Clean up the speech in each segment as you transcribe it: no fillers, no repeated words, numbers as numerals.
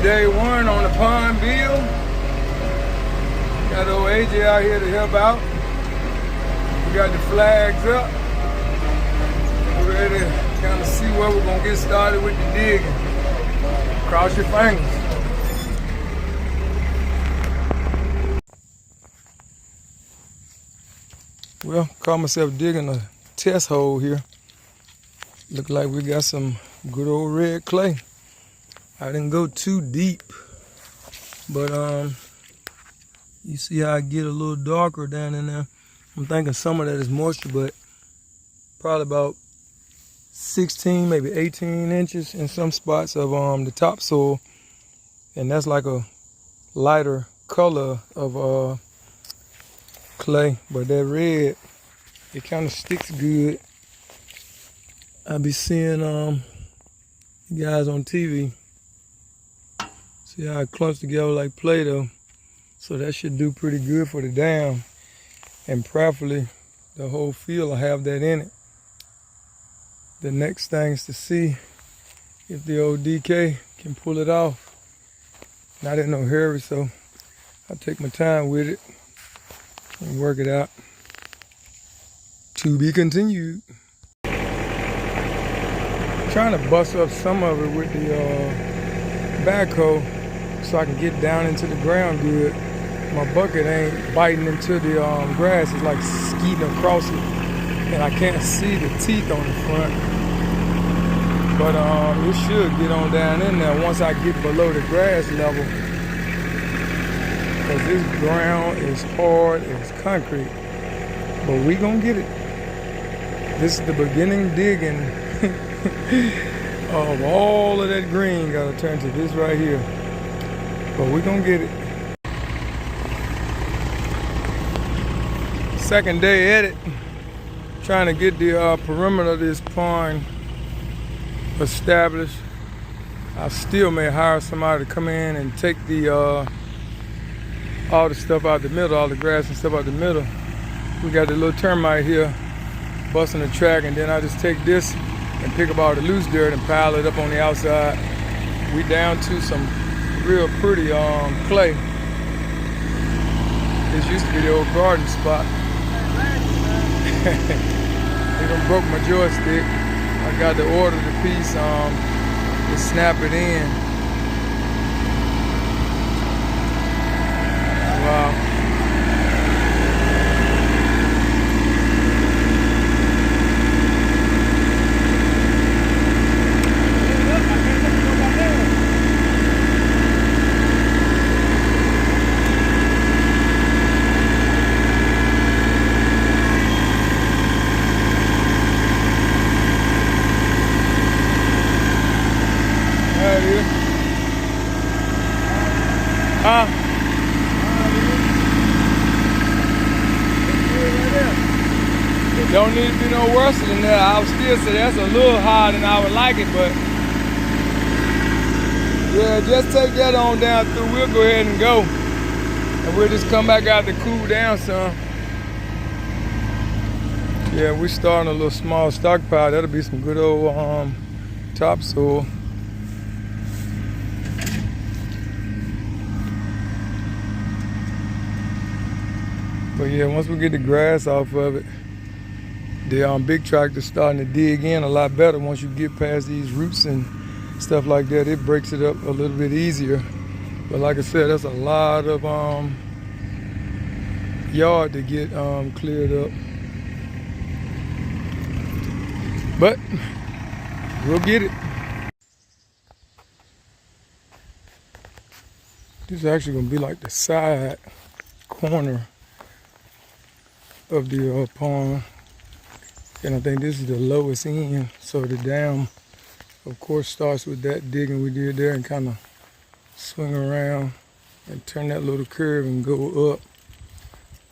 Day one on the pond bill. Got old AJ out here to help out. We got the flags up. We're ready to kind of see where we're gonna get started with the digging. Cross your fingers. Well, caught myself digging a test hole here. Look like we got some good old red clay. I didn't go too deep, but you see how I get a little darker down in there. I'm thinking some of that is moisture, but probably about 16, maybe 18 inches in some spots of the topsoil, and that's like a lighter color of clay. But that red, it kind of sticks good. I be seeing you guys on TV. See how it clumps together like Play-Doh. So that should do pretty good for the dam. And prayerfully, the whole field will have that in it. The next thing is to see if the old DK can pull it off. Not in no hurry, so I'll take my time with it and work it out. To be continued. Trying to bust up some of it with the backhoe, so I can get down into the ground good. My bucket ain't biting into the grass. It's like skeeting across it. And I can't see the teeth on the front. But it should get on down in there once I get below the grass level. Because this ground is hard as concrete. But we gonna get it. This is the beginning digging of all of that green. Gotta turn to this right here. But we're gonna get it. Second day at it. Trying to get the perimeter of this pond established. I still may hire somebody to come in and take the all the stuff out the middle, all the grass and stuff out the middle. We got the little termite here busting the track, and then I just take this and pick up all the loose dirt and pile it up on the outside. We down to some real pretty clay. This used to be the old garden spot. They done broke my joystick. I got to order the piece to snap it in. Wow. It don't need to be no worse than that. I would still say that's a little higher than I would like it, but yeah, just take that on down through. We'll go ahead and go. And we'll just come back out to cool down some. Yeah, we're starting a little small stockpile. That'll be some good old topsoil. But yeah, once we get the grass off of it, the big tractor's starting to dig in a lot better. Once you get past these roots and stuff like that, it breaks it up a little bit easier. But like I said, that's a lot of yard to get cleared up. But we'll get it. This is actually gonna be like the side corner of the pond. And I think this is the lowest end. So the dam, of course, starts with that digging we did there and kind of swing around and turn that little curve and go up.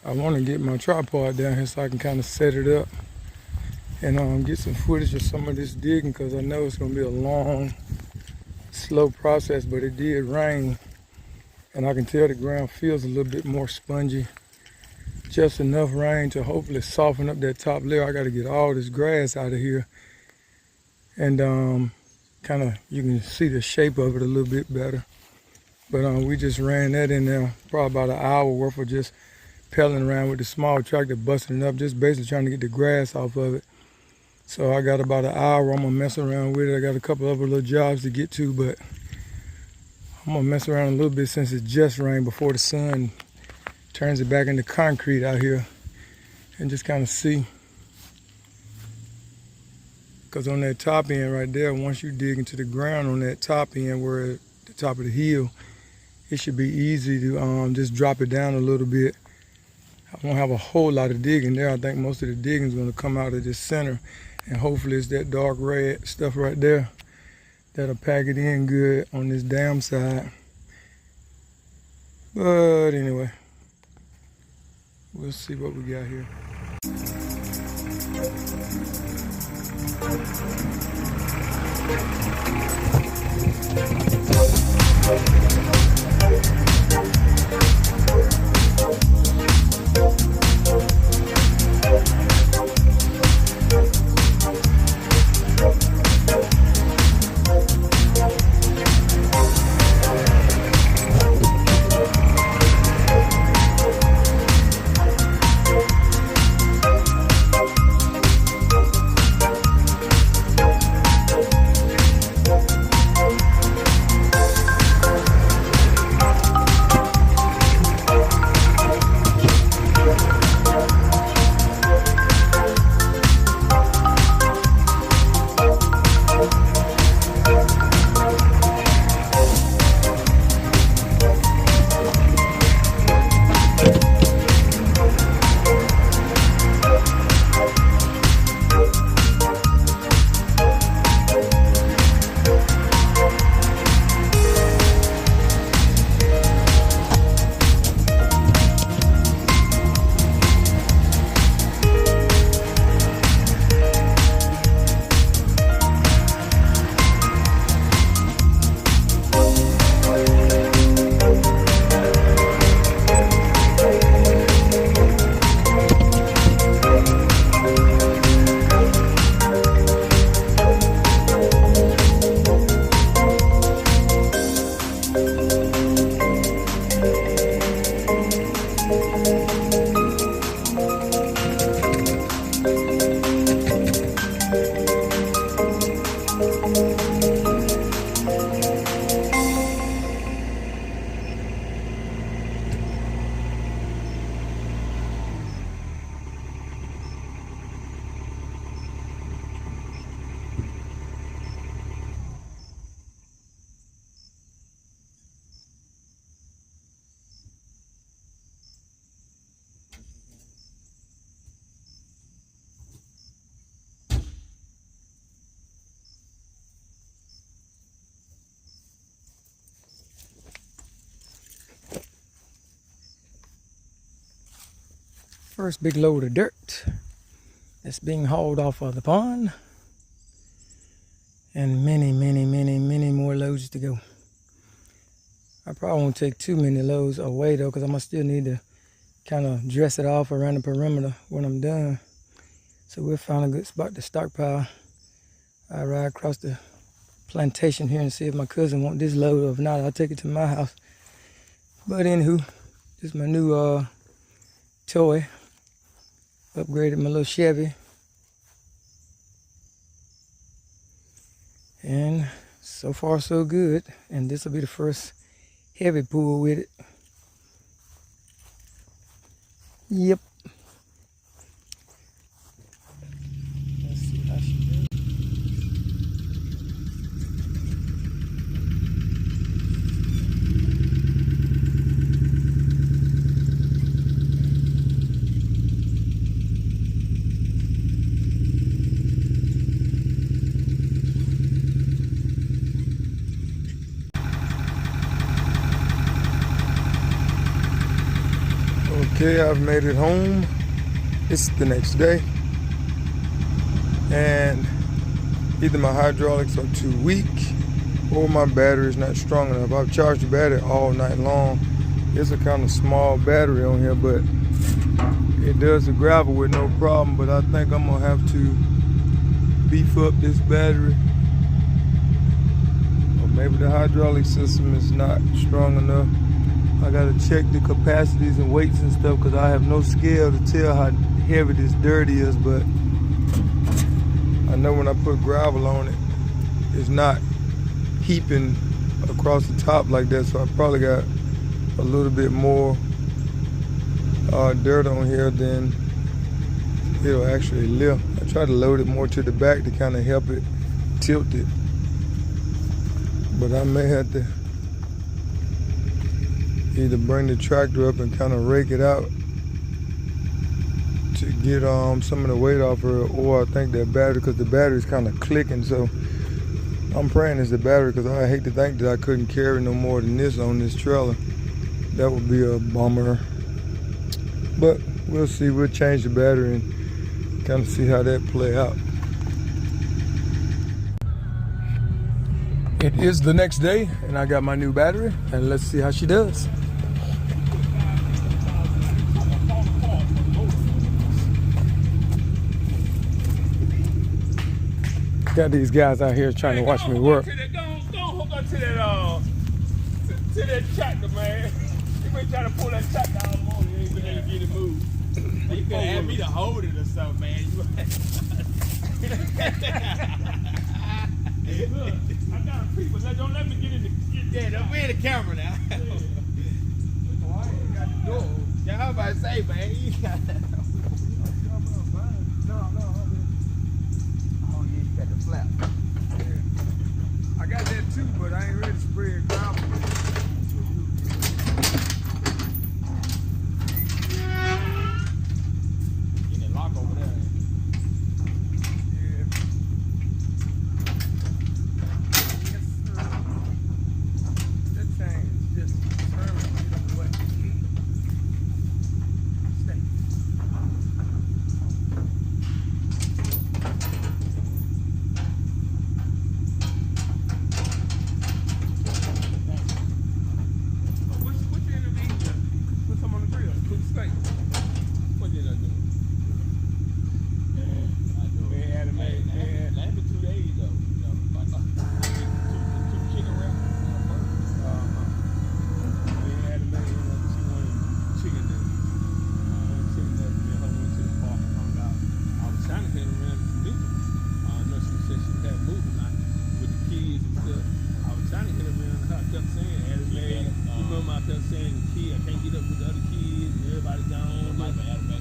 I want to get my tripod down here so I can kind of set it up and get some footage of some of this digging, because I know it's going to be a long, slow process, but it did rain. And I can tell the ground feels a little bit more spongy. Just enough rain to hopefully soften up that top layer. I got to get all this grass out of here. And kind of, you can see the shape of it a little bit better. But we just ran that in there, probably about an hour worth of just pedaling around with the small tractor, busting it up, just basically trying to get the grass off of it. So I got about an hour. I'm gonna mess around with it. I got a couple other little jobs to get to, but I'm gonna mess around a little bit since it just rained before the sun turns it back into concrete out here, and just kind of see. Because on that top end right there, once you dig into the ground on that top end where at the top of the hill, it should be easy to just drop it down a little bit. I won't have a whole lot of digging there. I think most of the digging is going to come out of this center, and hopefully it's that dark red stuff right there that'll pack it in good on this dam side. But anyway, we'll see what we got here. First big load of dirt that's being hauled off of the pond, and many more loads to go. I probably won't take too many loads away though, because I'm gonna still need to kind of dress it off around the perimeter when I'm done. So we'll find a good spot to stockpile. I'll ride across the plantation here and see if my cousin wants this load, or if not, I'll take it to my house. But anywho, this is my new toy. Upgraded my little Chevy, and so far so good. And this will be the first heavy pull with it. Yep. Let's see how she does. Okay, I've made it home. It's the next day, and either my hydraulics are too weak or my battery is not strong enough. I've charged the battery all night long. It's a kind of small battery on here, but it does the gravel with no problem. But I think I'm gonna have to beef up this battery, or Maybe the hydraulic system is not strong enough. I gotta check the capacities and weights and stuff because I have no scale to tell how heavy this dirt is, but I know when I put gravel on it, it's not heaping across the top like that, so I probably got a little bit more dirt on here than it'll actually lift. I try to load it more to the back to kind of help it tilt it, but I may have to either bring the tractor up and kind of rake it out to get some of the weight off her, or I think that battery, because the battery's kind of clicking, so I'm praying it's the battery, because I hate to think that I couldn't carry no more than this on this trailer. That would be a bummer, but we'll see. We'll change the battery and kind of see how that play out. It is the next day and I got my new battery, and let's see how she does. Got these guys out here trying to watch me work. Go hook up to that tractor, man. You been trying to pull that tractor all morning, you ain't been able to get it moved. You can ask me to hold it or something, man. Look, I got people. Don't let me get in the. Don't be in the camera now. Yeah. Boy, you got the door. Yeah, how about to say, man? You got that. No. Oh, yeah, you got the flap. Yeah. I got that too, but I ain't ready to spray it gravel. Getting it locked over there.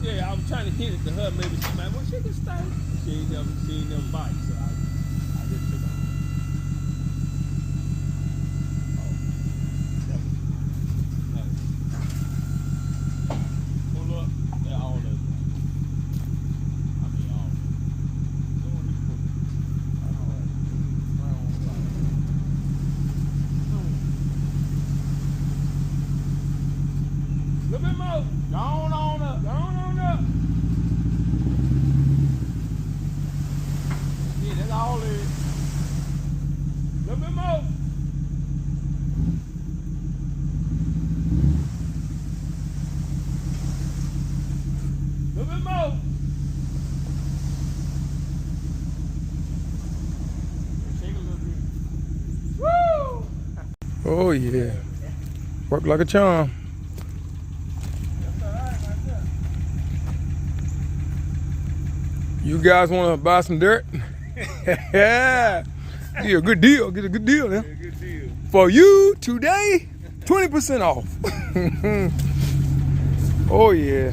Yeah, I was trying to hit it to her. Maybe she might, well, she can stay. She ain't never bite, so I just took her. Pull up. They're all over. I mean, all. A little bit more. Go on up. Go on up. Yeah, that's all it is. A little bit more. A little bit more. Shake a little bit. Woo! Oh yeah. Work like a charm. You guys want to buy some dirt? Yeah. Get a good deal. Get a good deal, man. Yeah, good deal. For you today, 20% off. Oh yeah.